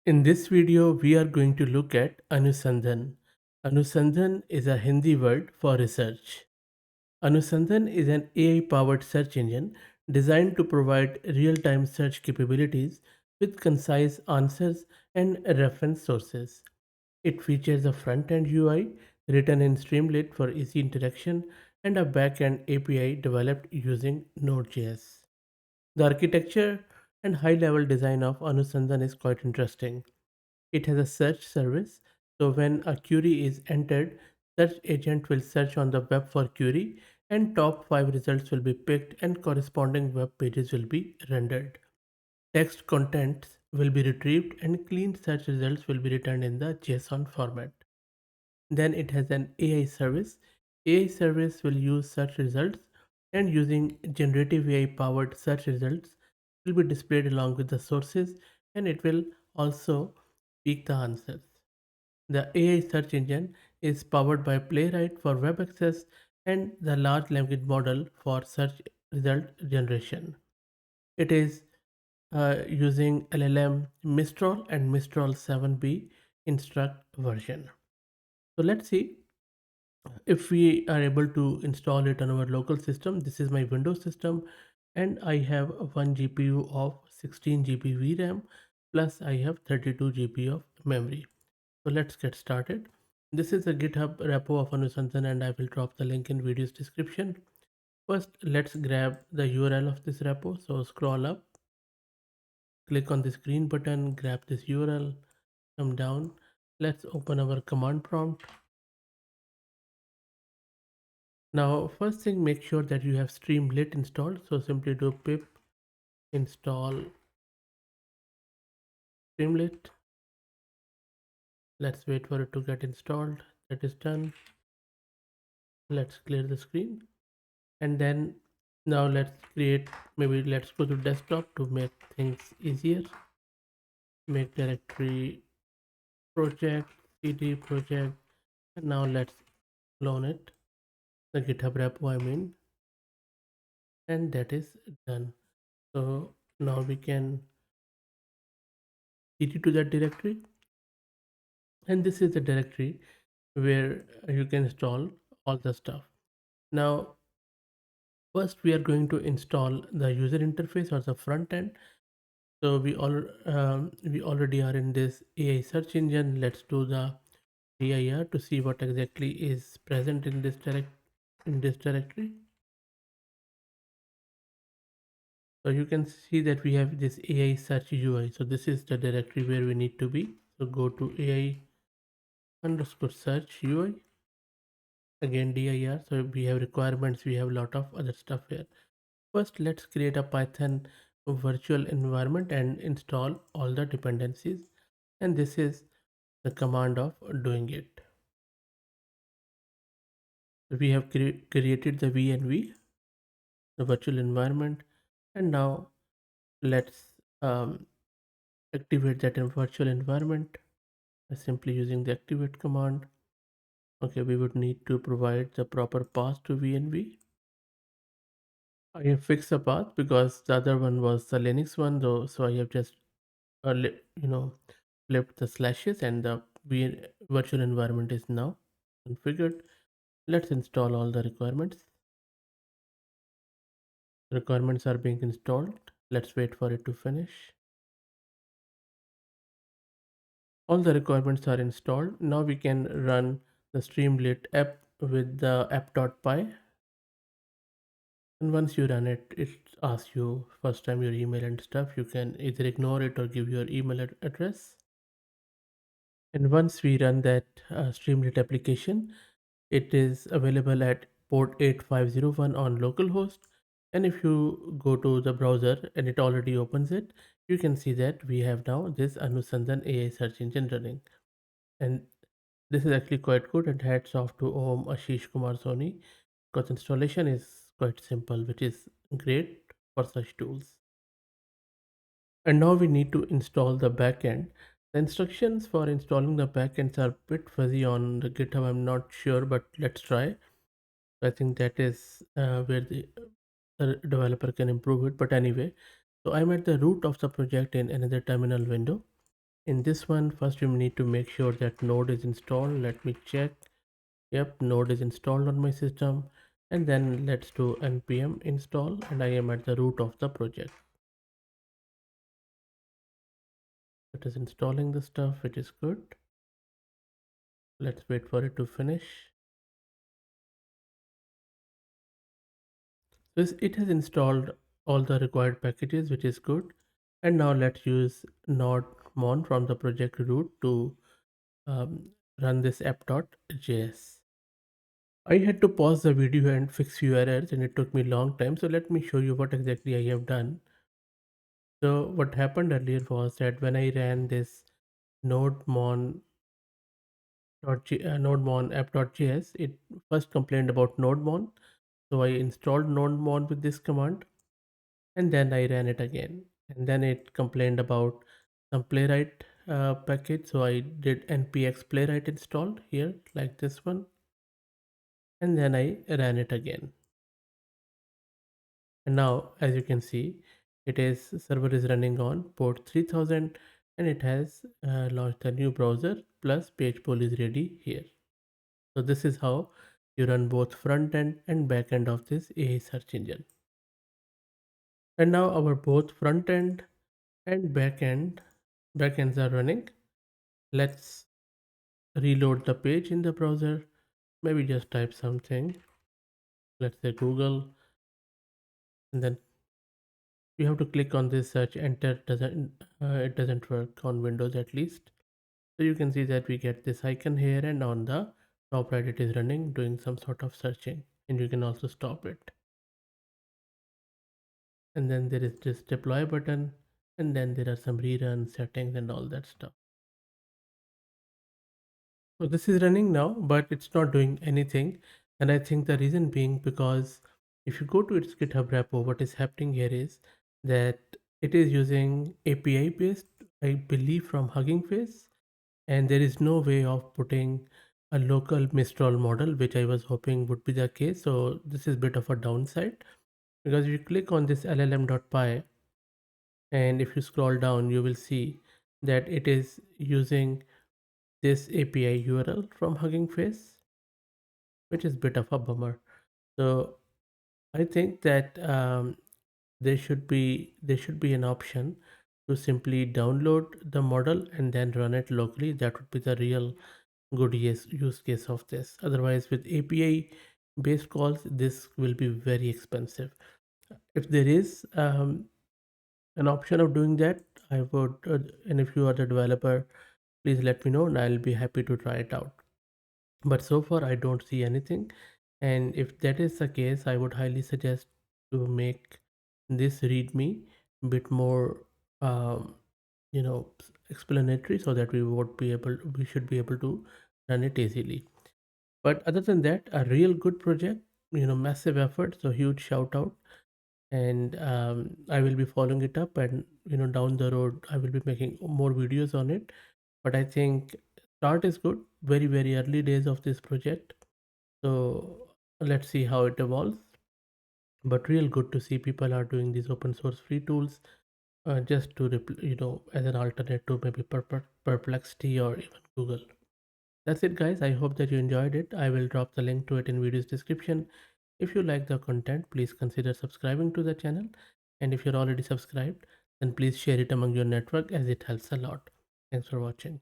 In this video, we are going to look at Anusandhan. Anusandhan is a Hindi word for research. Anusandhan is an AI-powered search engine designed to provide real-time search capabilities with concise answers and reference sources. It features a front-end UI written in Streamlit for easy interaction and a back-end API developed using Node.js. The architecture and high-level design of Anusandhan is quite interesting. It has a search service, so when a query is entered, search agent will search on the web for query and top 5 results will be picked and corresponding web pages will be rendered. Text contents will be retrieved and clean search results will be returned in the JSON format. Then it has an AI service. AI service will use search results and using generative AI powered search results will be displayed along with the sources and it will also pick the answers. The AI search engine is powered by Playwright for web access and the large language model for search result generation. It is using LLM Mistral and Mistral 7B instruct version. So let's see if we are able to install it on our local system. This is my Windows system and I have one GPU of 16 GB VRAM plus I have 32 GB of memory. So let's get started. This is a GitHub repo of Anusandhan and I will drop the link in video's description. First, let's grab the URL of this repo. So scroll up, click on this green button, grab this URL, come down. Let's open our command prompt. Now, first thing, make sure that you have Streamlit installed. So simply do pip install Streamlit. Let's wait for it to get installed. That is done. Let's clear the screen. And then now let's go to desktop to make things easier. Make directory project, cd project, and now let's clone it, the GitHub repo I mean, and that is done. So now we can cd to that directory, and this is the directory where you can install all the stuff. Now first we are going to install the user interface or the front end. So we already are in this AI search engine. Let's do the dir to see what exactly is present in this directory. So you can see that we have this AI search UI. So this is the directory where we need to be. So go to AI underscore search UI, again dir. So we have requirements, we have a lot of other stuff here. First, let's create a Python virtual environment and install all the dependencies. And this is the command of doing it. So we have created the VNV, the virtual environment, and now let's activate that virtual environment by simply using the activate command. Okay, we would need to provide the proper path to VNV. I have fixed the path because the other one was the Linux one though, so I have just flipped the slashes and the virtual environment is now configured. Let's install all the requirements. Requirements are being installed. Let's wait for it to finish. All the requirements are installed. Now we can run the Streamlit app with the app.py. And once you run it, it asks you first time your email and stuff. You can either ignore it or give your email address. And once we run that Streamlit application, it is available at port 8501 on localhost. And if you go to the browser and it already opens it, you can see that we have now this Anusandhan AI search engine running. And this is actually quite good, and hats off to Om Ashish Kumar Soni because installation is quite simple, which is great for such tools. And now we need to install the backend. The instructions for installing the backends are a bit fuzzy on the GitHub. I'm not sure, but let's try. I think that is where the developer can improve it. But anyway, so I'm at the root of the project in another terminal window. In this one, first we need to make sure that Node is installed. Let me check. Yep, Node is installed on my system. And then let's do npm install, and I am at the root of the project. It is installing the stuff, which is good. Let's wait for it to finish. So it has installed all the required packages, which is good. And now let's use nodemon from the project root to um, run this app.js. I had to pause the video and fix few errors, and it took me long time. So let me show you what exactly I have done. So what happened earlier was that when I ran this nodemon nodemon app.js, it first complained about nodemon. So I installed nodemon with this command, and then I ran it again, and then it complained about some playwright package. So I did npx playwright installed here like this one, and then I ran it again. And now as you can see, it is server is running on port 3000, and it has launched a new browser plus page pool is ready here. So this is how you run both front end and back end of this AI search engine. And now our both front end and backends are running. Let's reload the page in the browser. Maybe just type something. Let's say Google, and then you have to click on this search enter. Doesn't it doesn't work on Windows at least. So you can see that we get this icon here, and on the top right it is running doing some sort of searching, and you can also stop it. And then there is this deploy button, and then there are some rerun settings and all that stuff. So this is running now, but it's not doing anything. And I think the reason being because if you go to its GitHub repo, what is happening here is that it is using API based, I believe, from Hugging Face, and there is no way of putting a local Mistral model, which I was hoping would be the case. So this is a bit of a downside, because if you click on this llm.py, and if you scroll down, you will see that it is using this API URL from Hugging Face, which is a bit of a bummer. So I think that there should be an option to simply download the model and then run it locally. That would be the real good use case of this. Otherwise, with API based calls, this will be very expensive. If there is an option of doing that, I would, and if you are the developer, please let me know and I'll be happy to try it out. But so far I don't see anything, and if that is the case, I would highly suggest to make this readme a bit more um, explanatory, so that we should be able to run it easily. But other than that, a real good project, massive effort, so huge shout out. And I will be following it up, and down the road I will be making more videos on it. But I think start is good, very very early days of this project, so let's see how it evolves. But real good to see people are doing these open source free tools, just to as an alternate to maybe perplexity or even Google. That's it guys, I hope that you enjoyed it. I will drop the link to it in video's description. If you like the content, please consider subscribing to the channel, and if you're already subscribed, then please share it among your network, as it helps a lot. Thanks for watching.